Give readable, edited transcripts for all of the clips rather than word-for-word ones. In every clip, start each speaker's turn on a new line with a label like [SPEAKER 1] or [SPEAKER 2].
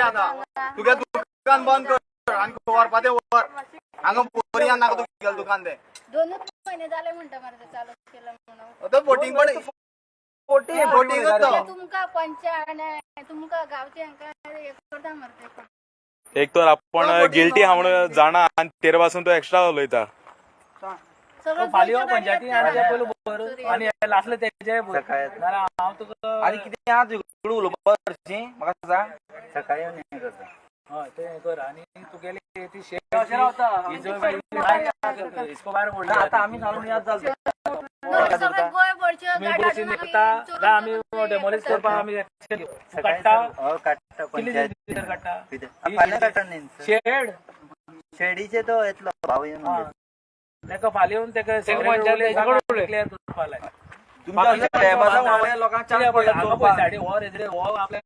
[SPEAKER 1] आता तुझ्या दुकान बंद कर आणि वरपा दे वर हांगा पोरी नाका तुझ्या दुकान दे
[SPEAKER 2] 2 महिने झाले म्हणता मला चालू केलं म्हणून
[SPEAKER 1] आता बोटिंग पण बोटिंग
[SPEAKER 2] तुमका पंच आणि तुमका गावचे एक करता मरते
[SPEAKER 3] एक तर आपण गिल्टी हा म्हणून जाणा आणि तेरे पासून तो एक्स्ट्रा उलयता
[SPEAKER 4] फालिओ पंचायती आणि लास्टले तेजे हांव तुका
[SPEAKER 5] आणि किती आज झगडू उलोवपाची म्हाका सांग सकाळी येवन करता
[SPEAKER 4] हय ते कर आणि तू गेली ती शेट अशें रावता इसको भायर मोडला आता आम्ही घालून याद जालता
[SPEAKER 2] सगळं गोय पडचे
[SPEAKER 4] मी बसीन येता आम्ही डेमोलिश करपा आम्ही काडटा
[SPEAKER 5] काडटा
[SPEAKER 4] पंचायत काडटा
[SPEAKER 5] फाल्यां काडटा न्ही
[SPEAKER 4] शेड
[SPEAKER 5] शेडीचे तो येतलो भाव येवन
[SPEAKER 4] तेका फाल्यां येवन तेका पंचायत क्लियर करपा लाय
[SPEAKER 5] तुमच्या टॅबाचा वावड्या लोकांच्या
[SPEAKER 4] पयसाडी हो रे हो आपल्या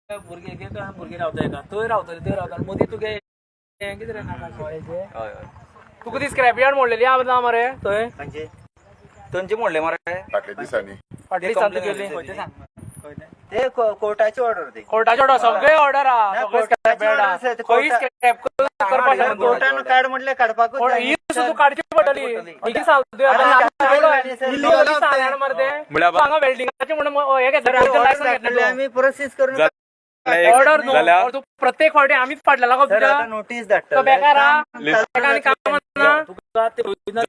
[SPEAKER 4] भुरगे भुरगे रावता थंय रावतले थंय रावता मदीं तुगे कितें रे नाका
[SPEAKER 5] हय
[SPEAKER 4] तुका ती स्क्रॅप यार्ड मोडलेली ना मरे थंय
[SPEAKER 5] म्हणजे थंयचे मोडले मरे
[SPEAKER 6] फाटल्या दिसांनी
[SPEAKER 4] फाटली दिसांनी गेली
[SPEAKER 5] ते कोर्टाची ऑर्डर ती
[SPEAKER 4] कोर्टाची ऑर्डर सगळे ऑर्डर आहा
[SPEAKER 5] कोर्टान काड म्हटले काडपाकूच
[SPEAKER 4] ही सुद्धा काडची पडटली ही सांगतो हांगा वेल्डिंगाचे म्हणून हे घेतलं
[SPEAKER 5] आम्ही प्रोसेस करून
[SPEAKER 4] ऑर्डर न्हू तू प्रत्येक फावटी आमीच फाटलेला गो तुझ्या
[SPEAKER 5] नोटीस धाडटा
[SPEAKER 4] बेकार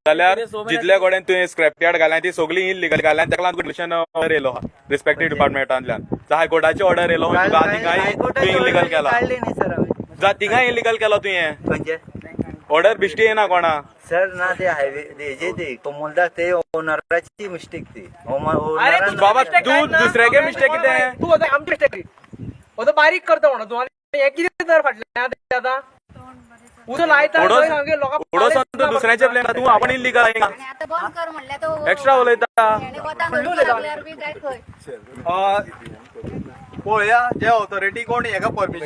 [SPEAKER 3] जाल्यार जितल्या गोड्यान तुवें स्क्रॅप यार्ड घाल्या ती सगळी इलिगल घाल्या ताका लागून क्वेश्चन येयलो रिस्पेक्टिव्ह डिपार्टमेंटांतल्यान हायकोर्टाची ऑर्डर येयलो तिगांय इलिगल केला
[SPEAKER 5] काढले न्ही सर आम्ही
[SPEAKER 3] जा तिगांय इलिगल केला तुवें
[SPEAKER 5] म्हणजे
[SPEAKER 3] ऑर्डर बिश्टी येना कोणा
[SPEAKER 5] सर ना ते हायवे जे ते कोमोलदार ते ओनराची मिस्टेक ती
[SPEAKER 3] बाबा तू दुसऱ्यागे मिस्टेक कितें
[SPEAKER 4] तू आमची मिस्टेक तो बारीक करता म्हणून तू आणि हे कितें तर फाटले आता उदो लायता
[SPEAKER 3] उडोसन तू दुसऱ्याचे प्लेन तू आपण इलिगल
[SPEAKER 2] आणि आता बंद कर म्हणल्या तो
[SPEAKER 3] एक्स्ट्रा उलयता
[SPEAKER 2] लागल्यार बी काय खंय
[SPEAKER 1] पळया जे ऑथॉरिटी कोण हेका परमिशन